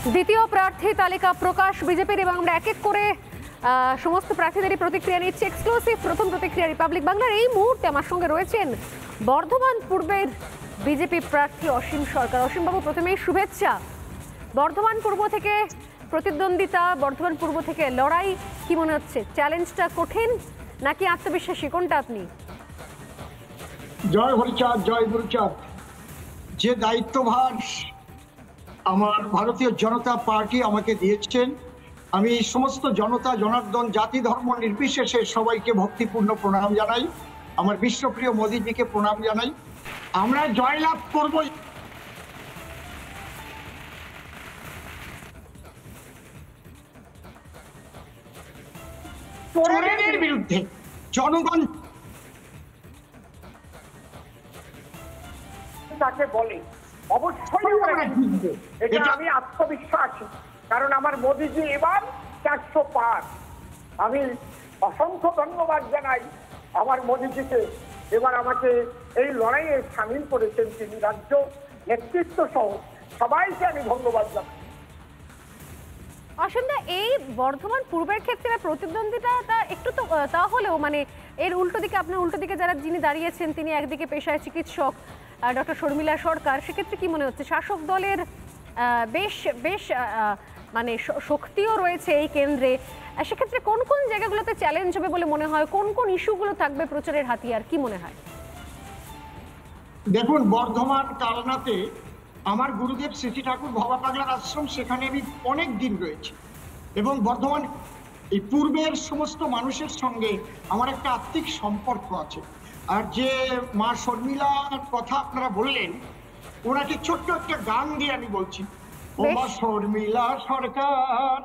দ্বিতীয় প্রার্থী তালিকা প্রকাশ বিজেপির এবং আমরা এক এক করে সমস্ত প্রার্থীদেরই প্রতিক্রিয়া নিচ্ছি। এক্সক্লুসিভ প্রথম প্রতিক্রিয়া রিপাবলিক বাংলার। এই মুহূর্তে আমার সঙ্গে রয়েছেন বর্ধমান পূর্বের বিজেপি প্রার্থী অসীম সরকার। অসীম বাবু, প্রথমেই শুভেচ্ছা। বর্ধমান পূর্ব থেকে প্রতিদ্বন্দ্বিতা, বর্ধমান পূর্ব থেকে লড়াই, কি মনে হচ্ছে? চ্যালেঞ্জটা কঠিন নাকি আত্মবিশ্বাসী, কোনটা আপনি? জয় হরিচাঁদ, জয় গুরুচাঁদ। যে দায়িত্বভার আমার ভারতীয় জনতা পার্টি আমাকে দিয়েছেন, আমি সমস্ত জনতা জনার্দন জাতি ধর্ম নির্বিশেষে সবাইকে ভক্তিপূর্ণ প্রণাম জানাই। আমার বিশ্বপ্রিয় মোদীজিকে প্রণাম জানাই। আমরা জয়লাভ করবই। চোরের বিরুদ্ধে জনগণ তাকে বলে অবশ্যই এটা আমি আত্মবিশ্বাসী, কারণ আমার মোদীজি এবার 400 পার। আমি অসংখ্য ধন্যবাদ জানাই আমার মোদীজিকে। এবার আমাকে এই লড়াইয়ে সামিল করেছেন তিনি, রাজ্য নেতৃত্ব সহ সবাইকে আমি ধন্যবাদ জানাই। অসীমদা, এই বর্ধমান পূর্বের ক্ষেত্রে প্রতিদ্বন্দ্বিতা একটু তো তাহলেও মানে এর উল্টো দিকে, আপনার উল্টো দিকে যিনি দাঁড়িয়েছেন তিনি একদিকে পেশায় চিকিৎসক ডক্টর শর্মিলা সরকার, সেক্ষেত্রে কি মনে হচ্ছে শাসক দলের বেশ বেশ মানে শক্তিও রয়েছে এই কেন্দ্রে? সেক্ষেত্রে কোন কোন জায়গাগুলোতে চ্যালেঞ্জ হবে বলে মনে হয়? কোন কোন ইস্যুগুলো থাকবে প্রচারের হাতিয়ার, কি মনে হয়? দেখুন, বর্ধমান কালনাতে আমার গুরুদেব শ্রী ঠাকুর ভবা পাগলার আশ্রম, সেখানে আমি অনেক দিন রয়েছি এবং বর্ধমান এই পূর্বের সমস্ত মানুষের সঙ্গে আমার একটা আত্মিক সম্পর্ক আছে। আর যে মা শর্মিলার কথা আপনারা বললেন, ওনাকে ছোট্ট একটা গান দিয়ে আমি বলছি। ও মা শর্মিলা সরকার,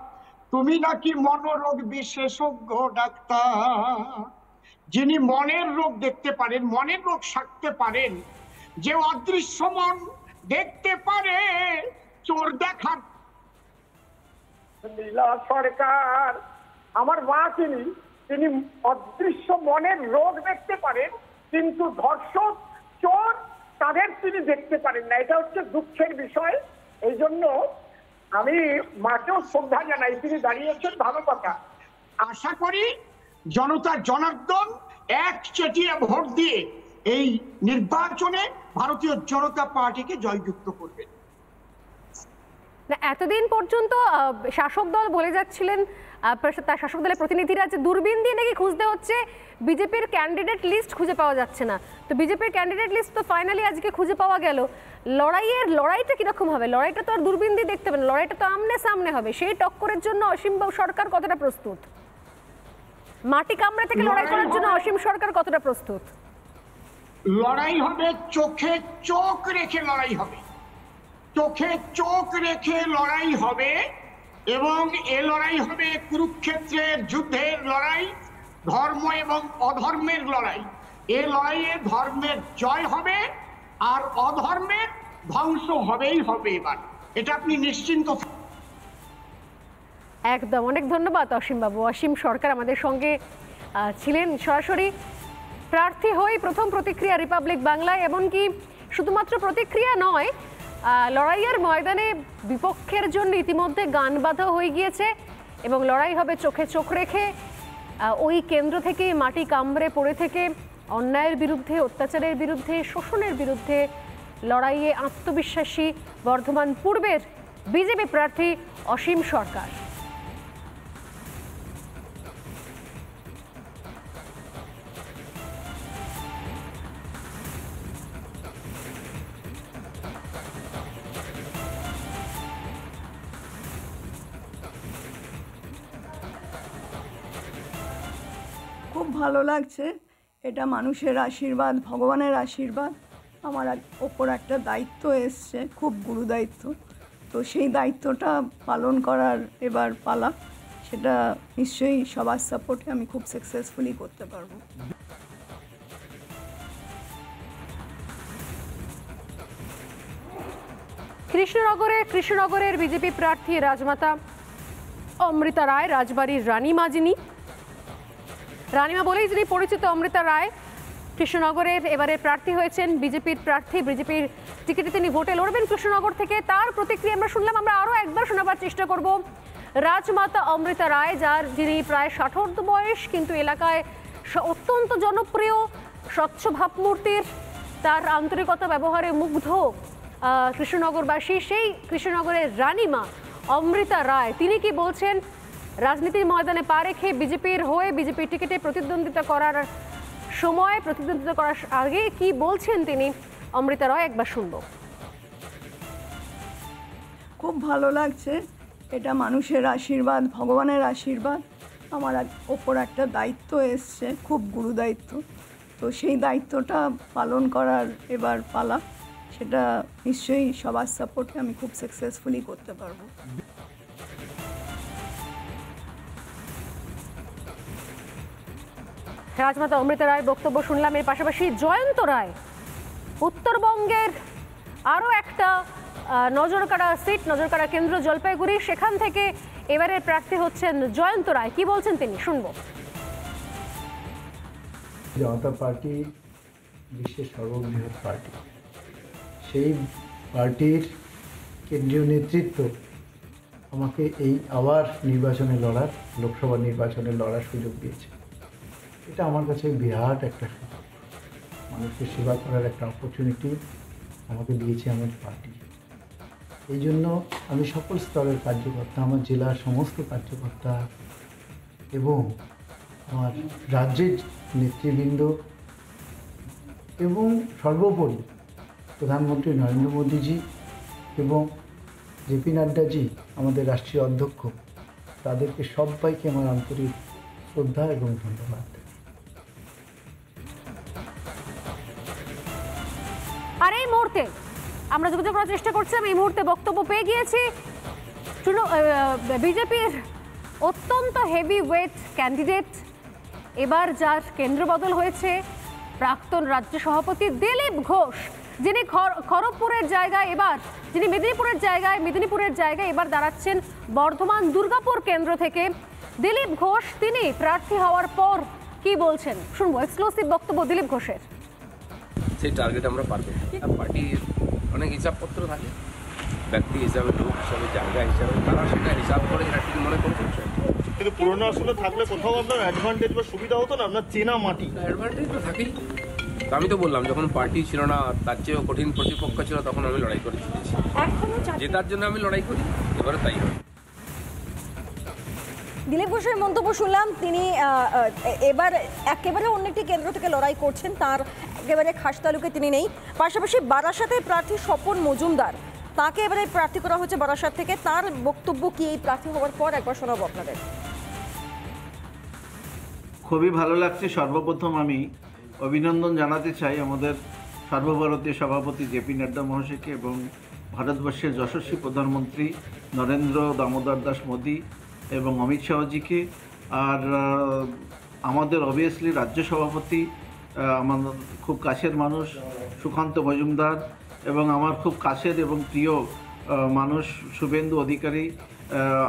তুমি নাকি মনোরোগ বিশেষজ্ঞ ডাক্তার, যিনি মনের রোগ দেখতে পারেন, মনের রোগ সারতে পারেন, যে অদৃশ্য মন দেখতে পারে চোর দেখার। লীলা সরকার আমার মা, তিনি অদৃশ্য মনের রোগ দেখতে পারেন, কিন্তু ধর্ষক চোর তাদের তিনি দেখতে পারেন না। এটা হচ্ছে দুঃখের বিষয়। এই জন্য আমি মাকেও শ্রদ্ধা জানাই, তিনি দাঁড়িয়েছেন, ভালো কথা। আশা করি জনতা জনার্দন এক চেটিয়া ভোট দিয়ে এই নির্বাচনে ভারতীয় জনতা পার্টিকে জয়যুক্ত করবেন। এতদিন পর্যন্ত শাসক দল বলে যাচ্ছিলেন, তার শাসক দলের প্রতিনিধিরা, যে দূরবীন দিয়ে নাকি খুঁজতে হচ্ছে, বিজেপির ক্যান্ডিডেট লিস্ট খুঁজে পাওয়া যাচ্ছে না। তো বিজেপির ক্যান্ডিডেট লিস্ট তো ফাইনালি আজকে খুঁজে পাওয়া গেল। লড়াইটা কিরকম হবে? লড়াইটা তো আর দূরবীন দিয়ে দেখতে হবে না, লড়াইটা তো আমনে সামনে হবে। সেই টক্করের জন্য অসীম সরকার কতটা প্রস্তুত? মাটি কামড়া থেকে লড়াই করার জন্য অসীম সরকার কতটা প্রস্তুত? লড়াই হবে, চোখে চোখ রেখে লড়াই হবে, চোখে চোখ রেখে লড়াই হবে। এবং এ লড়াই হবে কুরুক্ষেত্রের যুদ্ধের লড়াই, ধর্ম এবং অধর্মের লড়াই। এ লড়াইয়ে ধর্মের জয় হবে আর অধর্মের ধ্বংস হবেই হবে। এবার এটা আপনি নিশ্চিন্ত। একদম, অনেক ধন্যবাদ অসীম বাবু। অসীম সরকার আমাদের সঙ্গে ছিলেন সরাসরি। প্রার্থী হয়ে প্রথম প্রতিক্রিয়া রিপাবলিক বাংলায়, এমনকি শুধুমাত্র প্রতিক্রিয়া নয়, লড়াইয়ের ময়দানে বিপক্ষের জন্য ইতিমধ্যে গান বাঁধা হয়ে গিয়েছে এবং লড়াই হবে চোখে চোখ রেখে। ওই কেন্দ্র থেকে মাটি কামড়ে পড়ে থেকে অন্যায়ের বিরুদ্ধে, অত্যাচারের বিরুদ্ধে, শোষণের বিরুদ্ধে লড়াইয়ে আত্মবিশ্বাসী বর্ধমান পূর্বের বিজেপি প্রার্থী অসীম সরকার। খুব ভালো লাগছে। এটা মানুষের আশীর্বাদ, ভগবানের আশীর্বাদ। আমার ওপর একটা দায়িত্ব এসছে, খুব গুরু দায়িত্ব। তো সেই দায়িত্বটা পালন করার এবার পালা। সেটা নিশ্চয়ই সবার সাপোর্টে আমি খুব সাকসেসফুলি করতে পারবো। কৃষ্ণনগরের বিজেপি প্রার্থী রাজমাতা অমৃতা রায়, রাজবাড়ির রানীমা, যিনি রানীমা বলেই যিনি পরিচিত, অমৃতা রায় কৃষ্ণনগরের এবারে প্রার্থী হয়েছেন বিজেপির প্রার্থী, বিজেপির টিকিটে তিনি ভোটে লড়বেন কৃষ্ণনগর থেকে। তার প্রতিক্রিয়া আমরা শুনলাম, আমরা আরও একবার শোনাবার চেষ্টা করব। রাজমাতা অমৃতা রায়, যিনি প্রায় 60 বয়স, কিন্তু এলাকায় অত্যন্ত জনপ্রিয়, স্বচ্ছ ভাবমূর্তির, তার আন্তরিকতা ব্যবহারে মুগ্ধ কৃষ্ণনগরবাসী। সেই কৃষ্ণনগরের রানীমা অমৃতা রায়, তিনি কি বলছেন রাজনীতির ময়দানে পা রেখে বিজেপির হয়ে বিজেপির টিকিটে প্রতিদ্বন্দ্বিতা করার সময়, প্রতিদ্বন্দ্বিতা করার আগে কি বলছেন তিনি, অমৃতা রায় একবার শুনবো। খুব ভালো লাগছে, এটা মানুষের আশীর্বাদ, ভগবানের আশীর্বাদ। আমার ওপর একটা দায়িত্ব এসছে, খুব গুরু দায়িত্ব। তো সেই দায়িত্বটা পালন করার এবার পালা, সেটা নিশ্চয়ই সবার সাপোর্টে আমি খুব সাকসেসফুলি করতে পারবো। রাজমাতা অমৃতা রায়ের বক্তব্য শুনলাম। এর পাশাপাশি জয়ন্ত রায়, উত্তরবঙ্গের আরও একটা নজরকাড়া সিট, নজরকাড়া কেন্দ্র জলপাইগুড়ি, সেখান থেকে এবারের প্রার্থী হচ্ছেন জয়ন্ত রায়। কি বলছেন তিনি, শুনবো। জনতা পার্টি বিশ্বের সর্ববৃহৎ পার্টি, সেই পার্টির কেন্দ্রীয় নেতৃত্ব আমাকে এই আবার নির্বাচনে লড়ার, লোকসভা নির্বাচনে লড়ার সুযোগ দিয়েছে। এটা আমার কাছে বিরাট একটা সুযোগ, মানুষকে সেবা করার একটা অপরচুনিটি আমাকে দিয়েছে আমার পার্টি। এই জন্য আমি সকল স্তরের কার্যকর্তা, আমার জেলার সমস্ত কার্যকর্তা এবং আমার রাজ্যের নেতৃবৃন্দ এবং সর্বোপরি প্রধানমন্ত্রী নরেন্দ্র মোদীজি এবং জেপি নাড্ডাজি, আমাদের রাষ্ট্রীয় অধ্যক্ষ, তাদেরকে সবাইকে আমার আন্তরিক শ্রদ্ধা এবং ধন্যবাদ। আর এই মুহূর্তে আমরা যোগাযোগ করার চেষ্টা করছিলাম, এই মুহূর্তে বক্তব্য পেয়ে গিয়েছি বিজেপির অত্যন্ত হেভি ওয়েট ক্যান্ডিডেট, এবার যার কেন্দ্র বদল হয়েছে, প্রাক্তন রাজ্য সভাপতি দিলীপ ঘোষ, যিনি খড়গপুরের জায়গায় এবার, যিনি মেদিনীপুরের জায়গায় এবার দাঁড়াচ্ছেন বর্ধমান দুর্গাপুর কেন্দ্র থেকে। দিলীপ ঘোষ তিনি প্রার্থী হওয়ার পর কি বলছেন শুনবো, এক্সক্লুসিভ বক্তব্য দিলীপ ঘোষের। সেই টার্গেট আমরা পারবো। পার্টির অনেক হিসাবপত্র থাকে, ব্যক্তি হিসাবে, লোক হিসাবে, জায়গা হিসাবে, তারা সেটা হিসাব করে এরা ঠিক মনে করছেন। কিন্তু পুরোনো আসলে থাকলে কোথাও আপনার অ্যাডভান্টেজ বা সুবিধা হতো না, আপনার চেনা মাটি। অ্যাডভান্টেজ তো থাকেই। আমি তো বললাম, যখন পার্টি ছিল না, তার চেয়েও কঠিন প্রতিপক্ষ ছিল, তখন আমি লড়াই করে জিতেছি। জেতার জন্য আমি লড়াই করি, এবারে তাই হবে। দিলীপ ঘোষের মন্তব্য শুনলাম, তিনি এবার একেবারে অন্য একটি কেন্দ্র থেকে লড়াই করছেন, তার একেবারে খাস তালুকে তিনি নেই। পাশাপাশি বারাসাতের প্রার্থী স্বপন মজুমদার, তাকে এবারে প্রার্থী করা হচ্ছে বারাসাত থেকে। তার বক্তব্য কি এই প্রার্থী হওয়ার পর একবার শোনাবো আপনাদের। খুবই ভালো লাগছে। সর্বপ্রথম আমি অভিনন্দন জানাতে চাই আমাদের সর্বভারতীয় সভাপতি জেপি নাড্ডা মহাশয়কে এবং ভারতবর্ষের যশস্বী প্রধানমন্ত্রী নরেন্দ্র দামোদর দাস মোদী এবং অমিত শাহজিকে, আর আমাদের অবভিয়াসলি রাজ্য সভাপতি আমাদের খুব কাছের মানুষ সুকান্ত মজুমদার, এবং আমার খুব কাছের এবং প্রিয় মানুষ শুভেন্দু অধিকারী,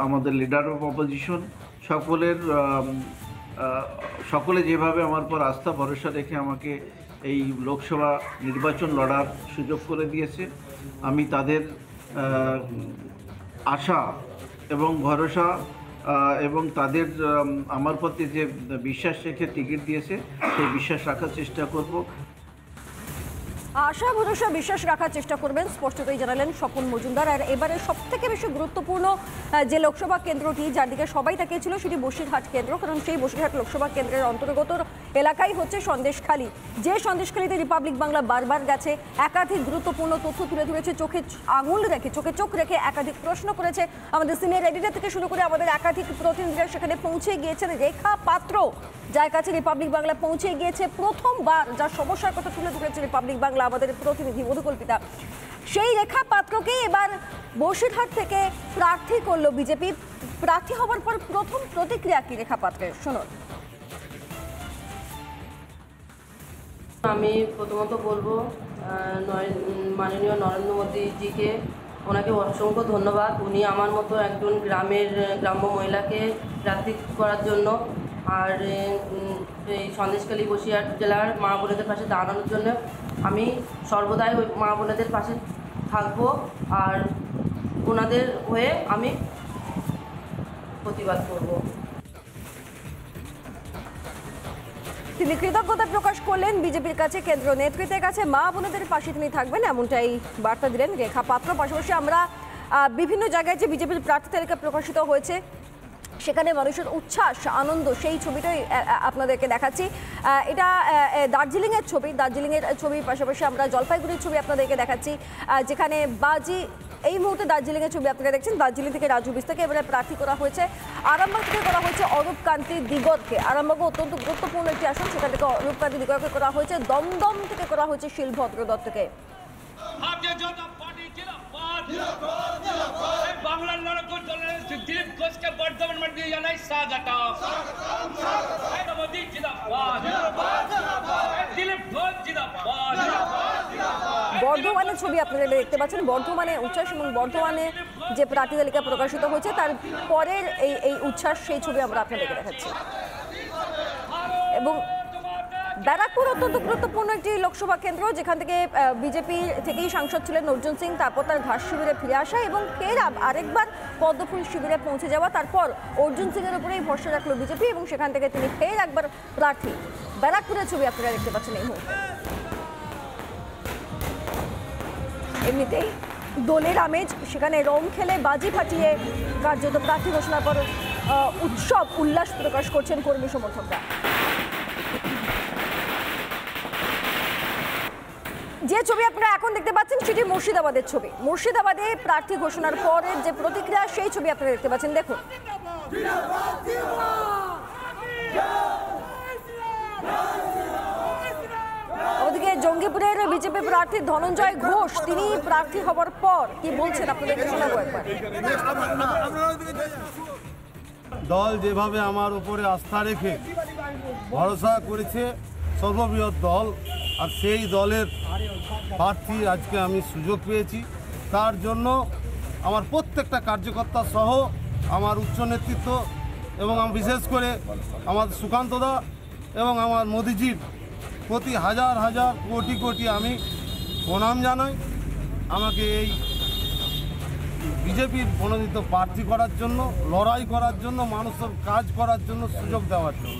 আমাদের লিডার অফ অপোজিশন। সকলে যেভাবে আমার পর আস্থা ভরসা রেখে আমাকে এই লোকসভা নির্বাচন লড়ার সুযোগ করে দিয়েছে, আমি তাদের আশা এবং ভরসা এবং তাদের আমার প্রতি যে বিশ্বাস রেখে টিকিট দিয়েছে, সেই বিশ্বাস রাখার চেষ্টা করব। আশা ভরসা বিশ্বাস রাখার চেষ্টা করবেন, স্পষ্টতই জানালেন স্বপন মজুমদার। আর এবারে সবথেকে বেশি গুরুত্বপূর্ণ যে লোকসভা কেন্দ্রটি যার দিকে সবাই তাকিয়েছিল, সেটি বসিরহাট কেন্দ্র। কারণ সেই বসিরহাট লোকসভা কেন্দ্রের অন্তর্গত এলাকাই হচ্ছে সন্দেশখালী, যে সন্দেশখালীতে রিপাবলিক বাংলা বারবার গেছে, একাধিক গুরুত্বপূর্ণ তথ্য তুলে ধরেছে, চোখে আঙুল রেখে, চোখে চোখ রেখে একাধিক প্রশ্ন করেছে। আমাদের সিনিয়র এডিটর থেকে শুরু করে আমাদের একাধিক প্রতিনিধিরা সেখানে পৌঁছে গিয়েছেন। রেখা পাত্র যার কাছে রিপাবলিক বাংলা পৌঁছে গিয়েছে, প্রথমবার যার সমস্যার কথা তুলে ধরেছে রিপাবলিক বাংলা, আমাদের প্রতিনিধি মধুকল্পিতা, সেই রেখা পাত্রকেই এবার বসিরহাট থেকে প্রার্থী করলো বিজেপি। প্রার্থী হওয়ার পর প্রথম প্রতিক্রিয়া কি রেখা পাত্রের, শুনুন। আমি প্রথমত বলবো মাননীয় নরেন্দ্র মোদীজিকে, ওনাকে অসংখ্য ধন্যবাদ। উনি আমার মতো একজন গ্রাম্য মহিলাকে প্রার্থী করার জন্য, আর এই সন্দেশখালী বসিরহাট জেলার মা বোনেদের পাশে দাঁড়ানোর জন্য আমি সর্বদাই ওই মা বোনেদের পাশে থাকবো আর ওনাদের হয়ে আমি প্রতিবাদ করব। তিনি কৃতজ্ঞতা প্রকাশ করলেন বিজেপির কাছে, কেন্দ্র নেতৃত্বের কাছে মা বোনেদের পাশে তিনি থাকবেন এমনটাই বার্তা দিলেন রেখা পাত্র। পাশাপাশি আমরা বিভিন্ন জায়গায় যে বিজেপির প্রার্থী তালিকা প্রকাশিত হয়েছে সেখানে মানুষের উচ্ছ্বাস আনন্দ সেই ছবিটাই আপনাদেরকে দেখাচ্ছি। এটা দার্জিলিংয়ের ছবি, পাশাপাশি আমরা জলপাইগুড়ির ছবি আপনাদেরকে দেখাচ্ছি, যেখানে বাজি এই মুহূর্তে দার্জিলিংয়ের ছবি আপনারা দেখছেন। দার্জিলিং থেকে রাজু বিস্তাকে এবারে প্রার্থী করা হয়েছে, আরামবাগ থেকে করা হয়েছে অরূপ কান্তি দিগতকে। আরামবাগও অত্যন্ত গুরুত্বপূর্ণ একটি আসন, সেখান থেকে অরূপ কান্তি দিগতকে করা হয়েছে। দমদম থেকে করা হয়েছে শিলভদ্র দত্তকে। বাংলার নারকোল দলের দিলীপ ঘোষকে বর্ধমান মন্ডলে জানাই স্বাগতম। মোদি জিন্দাবাদ, দিলীপ ঘোষ জিন্দাবাদ। বর্ধমানের ছবি আপনারা দেখতে পাচ্ছেন, বর্ধমানে উচ্ছ্বাস এবং বর্ধমানে যে প্রার্থী তালিকা প্রকাশিত হয়েছে তার পরের এই উচ্ছ্বাস সেই ছবি আমরা আপনাদেরকে দেখাচ্ছি। এবং ব্যারাকপুর অত্যন্ত গুরুত্বপূর্ণ একটি লোকসভা কেন্দ্র, যেখান থেকে বিজেপি থেকেই সাংসদ ছিলেন অর্জুন সিং, তারপর তার ঘাস শিবিরে ফিরে আসা এবং ফের আরেকবার পদ্মফুল শিবিরে পৌঁছে যাওয়া, তারপর অর্জুন সিংয়ের উপরেই ভরসা রাখলো বিজেপি এবং সেখান থেকে তিনি ফের একবার প্রার্থী। ব্যারাকপুরের ছবি আপনারা দেখতে পাচ্ছেন এই মুহূর্তে। এমনিতেই দোলের আমেজ, সেখানে রং খেলে বাজি ফাটিয়ে কার্যত প্রার্থী ঘোষণার পর উৎসব উল্লাস প্রকাশ করছেন কর্মী সমর্থকরা। যে ছবি আপনারা এখন দেখতে পাচ্ছেন সেটি মুর্শিদাবাদের ছবি। মুর্শিদাবাদে প্রার্থী ঘোষণার পরের যে প্রতিক্রিয়া সেই ছবি আপনারা দেখতে পাচ্ছেন, দেখুন। ওদিকে জঙ্গিপুরের বিজেপি প্রার্থী ধনঞ্জয় ঘোষ, তিনি প্রার্থী হওয়ার পর কি বলছেন আপনাদেরকে শোনাবো একবার। দল যেভাবে আমার উপরে আস্থা রেখে ভরসা করেছে, সর্ববৃহৎ দল, আর সেই দলের প্রার্থী আজকে আমি সুযোগ পেয়েছি, তার জন্য আমার প্রত্যেকটা কার্যকর্তা সহ আমার উচ্চ নেতৃত্ব এবং বিশেষ করে আমার সুকান্তদা এবং আমার মোদিজির প্রতি হাজার হাজার কোটি কোটি আমি প্রণাম জানাই, আমাকে এই বিজেপির মনোনীত প্রার্থী করার জন্য, লড়াই করার জন্য, মানুষের কাজ করার জন্য সুযোগ দেওয়ার জন্য।